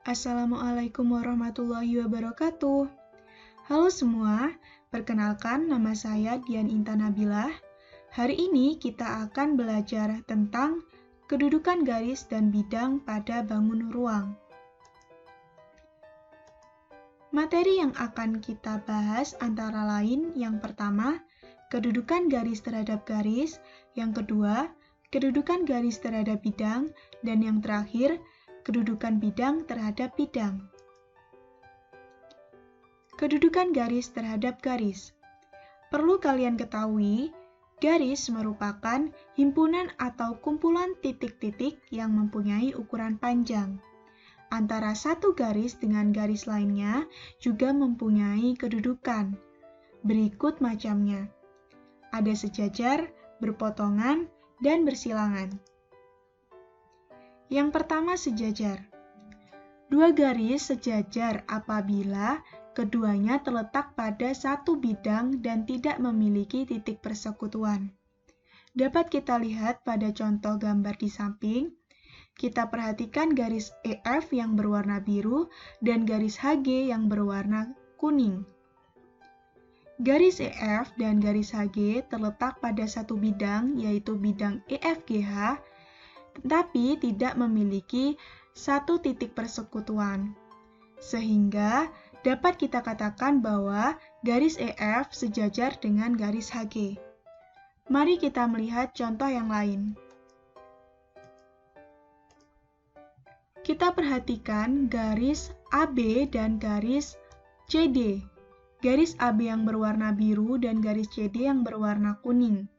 Assalamualaikum warahmatullahi wabarakatuh. Halo semua, perkenalkan nama saya Dian Intan Nabilah. Hari ini kita akan belajar tentang kedudukan garis dan bidang pada bangun ruang. Materi yang akan kita bahas antara lain yang pertama, kedudukan garis terhadap garis, yang kedua, kedudukan garis terhadap bidang, dan yang terakhir, kedudukan bidang terhadap bidang. Kedudukan garis terhadap garis. Perlu kalian ketahui, garis merupakan himpunan atau kumpulan titik-titik yang mempunyai ukuran panjang. Antara satu garis dengan garis lainnya juga mempunyai kedudukan. Berikut macamnya. Ada sejajar, berpotongan, dan bersilangan. Yang pertama sejajar. Dua garis sejajar apabila keduanya terletak pada satu bidang dan tidak memiliki titik persekutuan. Dapat kita lihat pada contoh gambar di samping. Kita perhatikan garis EF yang berwarna biru dan garis HG yang berwarna kuning. Garis EF dan garis HG terletak pada satu bidang, yaitu bidang EFGH, tetapi tidak memiliki satu titik persekutuan. Sehingga dapat kita katakan bahwa garis EF sejajar dengan garis HG. Mari kita melihat contoh yang lain. Kita perhatikan garis AB dan garis CD. Garis AB yang berwarna biru dan garis CD yang berwarna kuning.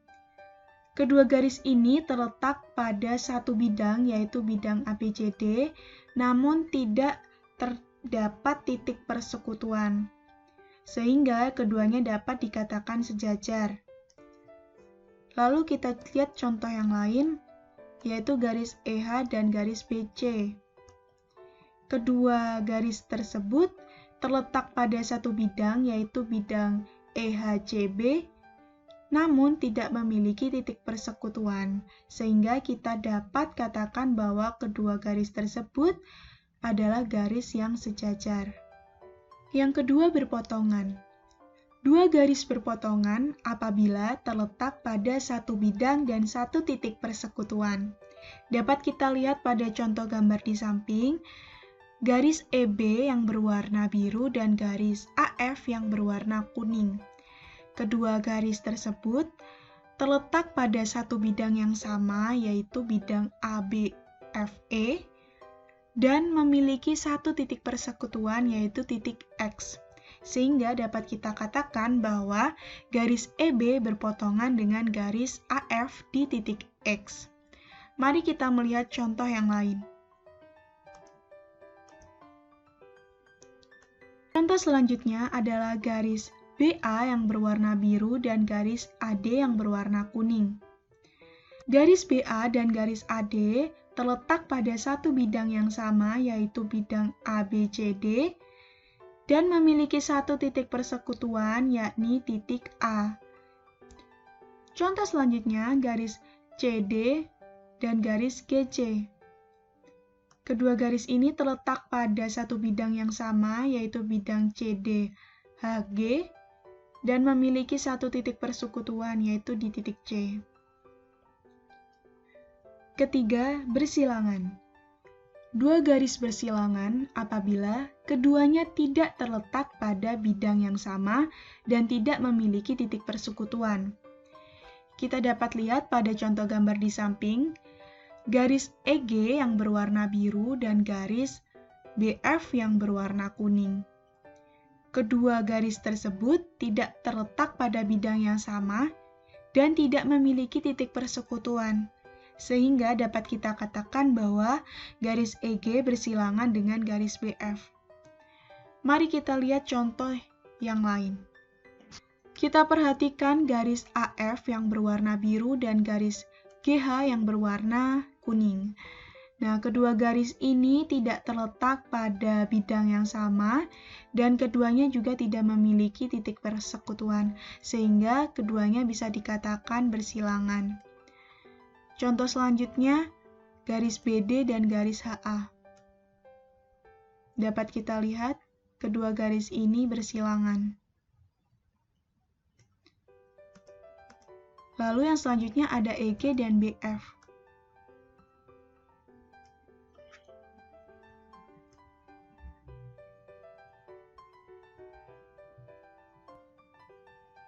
Kedua garis ini terletak pada satu bidang, yaitu bidang ABCD, namun tidak terdapat titik persekutuan, sehingga keduanya dapat dikatakan sejajar. Lalu kita lihat contoh yang lain, yaitu garis EH dan garis BC. Kedua garis tersebut terletak pada satu bidang, yaitu bidang EHCB, namun tidak memiliki titik persekutuan, sehingga kita dapat katakan bahwa kedua garis tersebut adalah garis yang sejajar. Yang kedua, berpotongan. Dua garis berpotongan apabila terletak pada satu bidang dan satu titik persekutuan. Dapat kita lihat pada contoh gambar di samping, garis EB yang berwarna biru dan garis AF yang berwarna kuning. Kedua garis tersebut terletak pada satu bidang yang sama, yaitu bidang ABFE, dan memiliki satu titik persekutuan, yaitu titik X. Sehingga dapat kita katakan bahwa garis EB berpotongan dengan garis AF di titik X. Mari kita melihat contoh yang lain. Contoh selanjutnya adalah garis BA yang berwarna biru dan garis AD yang berwarna kuning. Garis BA dan garis AD terletak pada satu bidang yang sama, yaitu bidang ABCD, dan memiliki satu titik persekutuan, yakni titik A. Contoh selanjutnya, garis CD dan garis GC. Kedua garis ini terletak pada satu bidang yang sama, yaitu bidang CDHG, dan memiliki satu titik persekutuan, yaitu di titik C. Ketiga, bersilangan. Dua garis bersilangan apabila keduanya tidak terletak pada bidang yang sama dan tidak memiliki titik persekutuan. Kita dapat lihat pada contoh gambar di samping, garis EG yang berwarna biru dan garis BF yang berwarna kuning. Kedua garis tersebut tidak terletak pada bidang yang sama dan tidak memiliki titik persekutuan, sehingga dapat kita katakan bahwa garis EG bersilangan dengan garis BF. Mari kita lihat contoh yang lain. Kita perhatikan garis AF yang berwarna biru dan garis GH yang berwarna kuning. Nah, kedua garis ini tidak terletak pada bidang yang sama dan keduanya juga tidak memiliki titik persekutuan, sehingga keduanya bisa dikatakan bersilangan. Contoh selanjutnya, garis BD dan garis HA. dapat kita lihat kedua garis ini bersilangan. Lalu yang selanjutnya ada EG dan BF.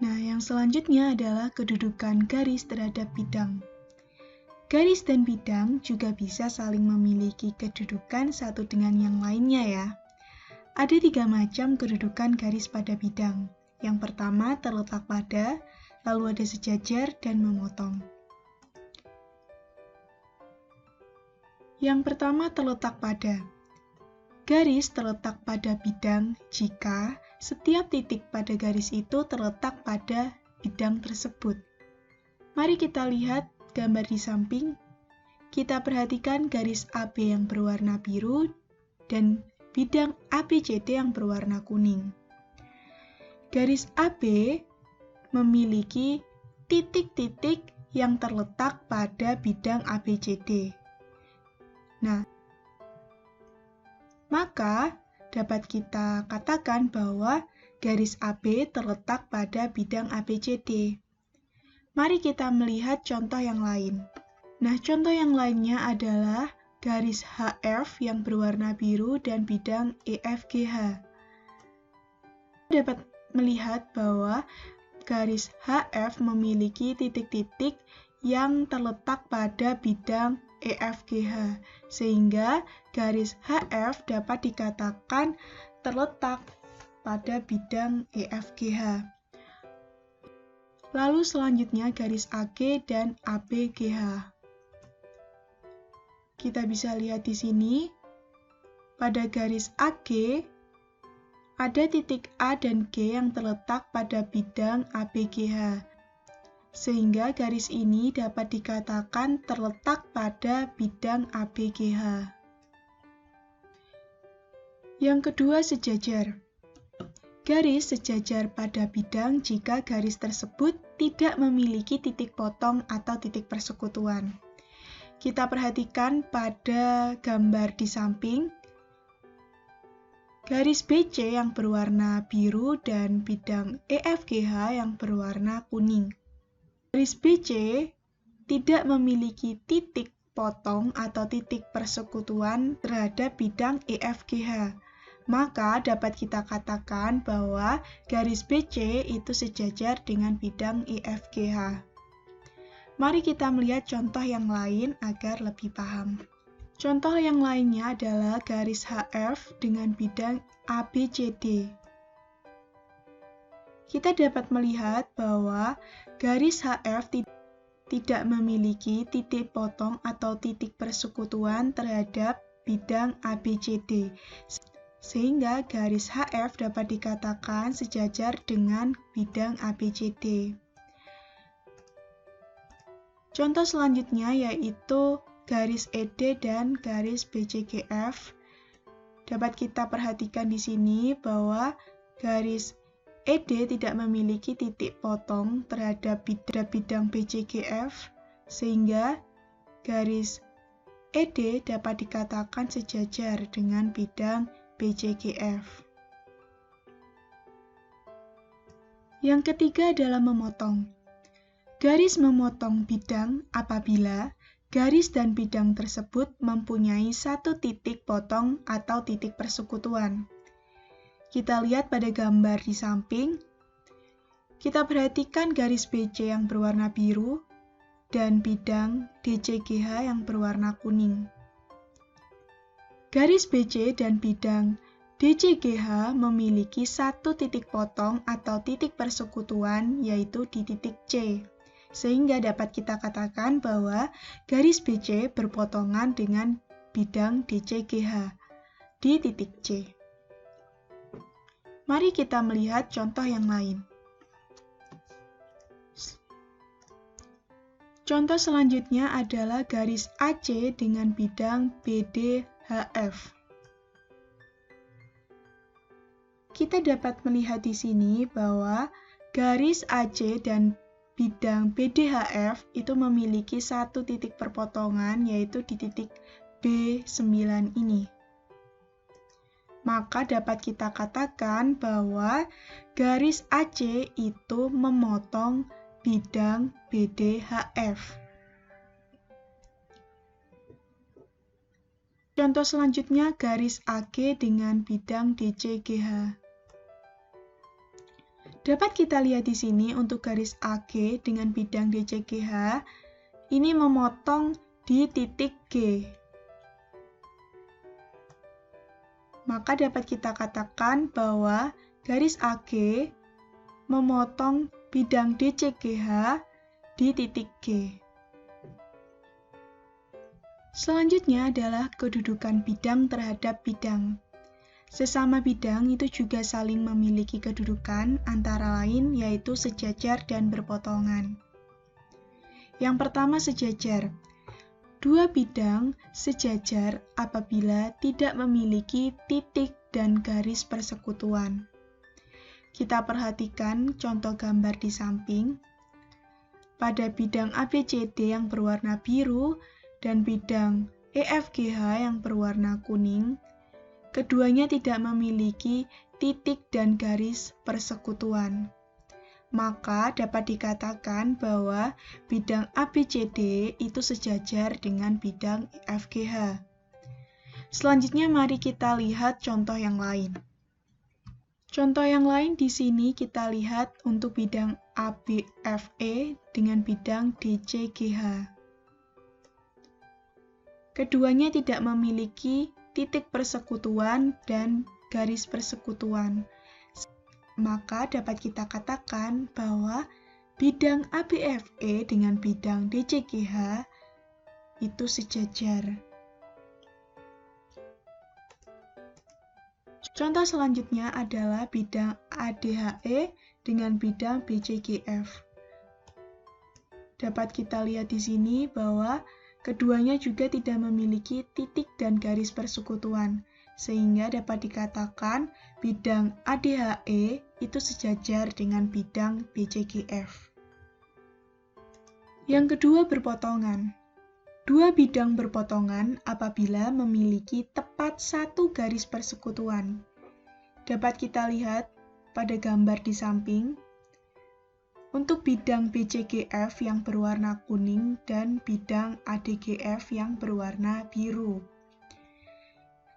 Nah, yang selanjutnya adalah kedudukan garis terhadap bidang. Garis dan bidang juga bisa saling memiliki kedudukan satu dengan yang lainnya ya. Ada 3 macam kedudukan garis pada bidang. Yang pertama terletak pada, lalu ada sejajar dan memotong. Yang pertama terletak pada. Garis terletak pada bidang jika setiap titik pada garis itu terletak pada bidang tersebut. Mari kita lihat gambar di samping. Kita perhatikan garis AB yang berwarna biru dan bidang ABCD yang berwarna kuning. Garis AB memiliki titik-titik yang terletak pada bidang ABCD. Nah, maka dapat kita katakan bahwa garis AB terletak pada bidang ABCD. Mari kita melihat contoh yang lain. Nah, contoh yang lainnya adalah garis HF yang berwarna biru dan bidang EFGH. Dapat melihat bahwa garis HF memiliki titik-titik yang terletak pada bidang EFGH, sehingga garis HF dapat dikatakan terletak pada bidang EFGH. Lalu selanjutnya garis AG dan ABGH. Kita bisa lihat di sini, pada garis AG, ada titik A dan G yang terletak pada bidang ABGH, sehingga garis ini dapat dikatakan terletak pada bidang ABGH. Yang kedua, sejajar. Garis sejajar pada bidang jika garis tersebut tidak memiliki titik potong atau titik persekutuan. Kita perhatikan pada gambar di samping, garis BC yang berwarna biru dan bidang EFGH yang berwarna kuning. Garis BC tidak memiliki titik potong atau titik persekutuan terhadap bidang EFGH. Maka dapat kita katakan bahwa garis BC itu sejajar dengan bidang EFGH. Mari kita melihat contoh yang lain agar lebih paham. Contoh yang lainnya adalah garis HF dengan bidang ABCD. Kita dapat melihat bahwa garis HF tidak memiliki titik potong atau titik persekutuan terhadap bidang ABCD, sehingga garis HF dapat dikatakan sejajar dengan bidang ABCD. Contoh selanjutnya yaitu garis ED dan garis BCGF. Dapat kita perhatikan di sini bahwa garis ED tidak memiliki titik potong terhadap bidang BCGF, sehingga garis ED dapat dikatakan sejajar dengan bidang BCGF. Yang ketiga adalah memotong. Garis memotong bidang apabila garis dan bidang tersebut mempunyai satu titik potong atau titik persekutuan. Kita lihat pada gambar di samping, kita perhatikan garis BC yang berwarna biru dan bidang DCGH yang berwarna kuning. Garis BC dan bidang DCGH memiliki satu titik potong atau titik persekutuan yaitu di titik C, sehingga dapat kita katakan bahwa garis BC berpotongan dengan bidang DCGH di titik C. Mari kita melihat contoh yang lain. Contoh selanjutnya adalah garis AC dengan bidang BDHF. Kita dapat melihat di sini bahwa garis AC dan bidang BDHF itu memiliki satu titik perpotongan yaitu di titik B9 ini. Maka dapat kita katakan bahwa garis AC itu memotong bidang BDHF. Contoh selanjutnya garis AG dengan bidang DCGH. Dapat kita lihat di sini untuk garis AG dengan bidang DCGH, ini memotong di titik G. Maka dapat kita katakan bahwa garis AG memotong bidang DCGH di titik G. Selanjutnya adalah kedudukan bidang terhadap bidang. Sesama bidang itu juga saling memiliki kedudukan, antara lain yaitu sejajar dan berpotongan. Yang pertama sejajar. Dua bidang sejajar apabila tidak memiliki titik dan garis persekutuan. Kita perhatikan contoh gambar di samping. Pada bidang ABCD yang berwarna biru dan bidang EFGH yang berwarna kuning, keduanya tidak memiliki titik dan garis persekutuan. Maka dapat dikatakan bahwa bidang ABCD itu sejajar dengan bidang EFGH. Selanjutnya mari kita lihat contoh yang lain. Contoh yang lain di sini kita lihat untuk bidang ABFE dengan bidang DCGH. Keduanya tidak memiliki titik persekutuan dan garis persekutuan. Maka dapat kita katakan bahwa bidang ABFE dengan bidang DCGH itu sejajar. Contoh selanjutnya adalah bidang ADHE dengan bidang BCGF. Dapat kita lihat di sini bahwa keduanya juga tidak memiliki titik dan garis persekutuan, sehingga dapat dikatakan bidang ADHE itu sejajar dengan bidang BCGF. Yang kedua, berpotongan. Dua bidang berpotongan apabila memiliki tepat satu garis persekutuan. Dapat kita lihat pada gambar di samping. Untuk bidang BCGF yang berwarna kuning dan bidang ADGF yang berwarna biru.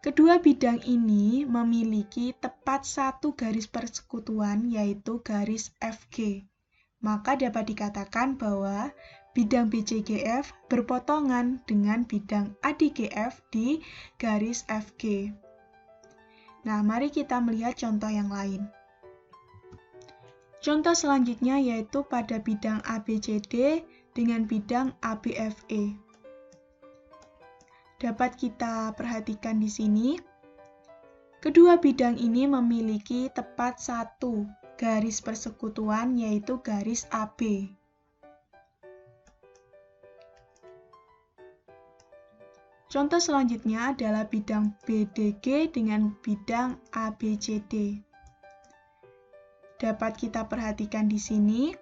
Kedua bidang ini memiliki tepat satu garis persekutuan, yaitu garis FG. Maka dapat dikatakan bahwa bidang BCGF berpotongan dengan bidang ADGF di garis FG. Nah, mari kita melihat contoh yang lain. Contoh selanjutnya yaitu pada bidang ABCD dengan bidang ABFE. Dapat kita perhatikan di sini, kedua bidang ini memiliki tepat satu garis persekutuan, yaitu garis AB. Contoh selanjutnya adalah bidang BDG dengan bidang ABCD. Dapat kita perhatikan di sini,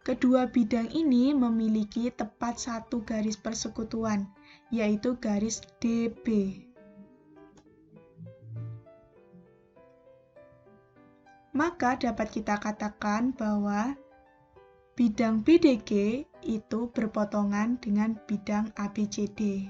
kedua bidang ini memiliki tepat satu garis persekutuan, yaitu garis DB. Maka dapat kita katakan bahwa bidang BDG itu berpotongan dengan bidang ABCD.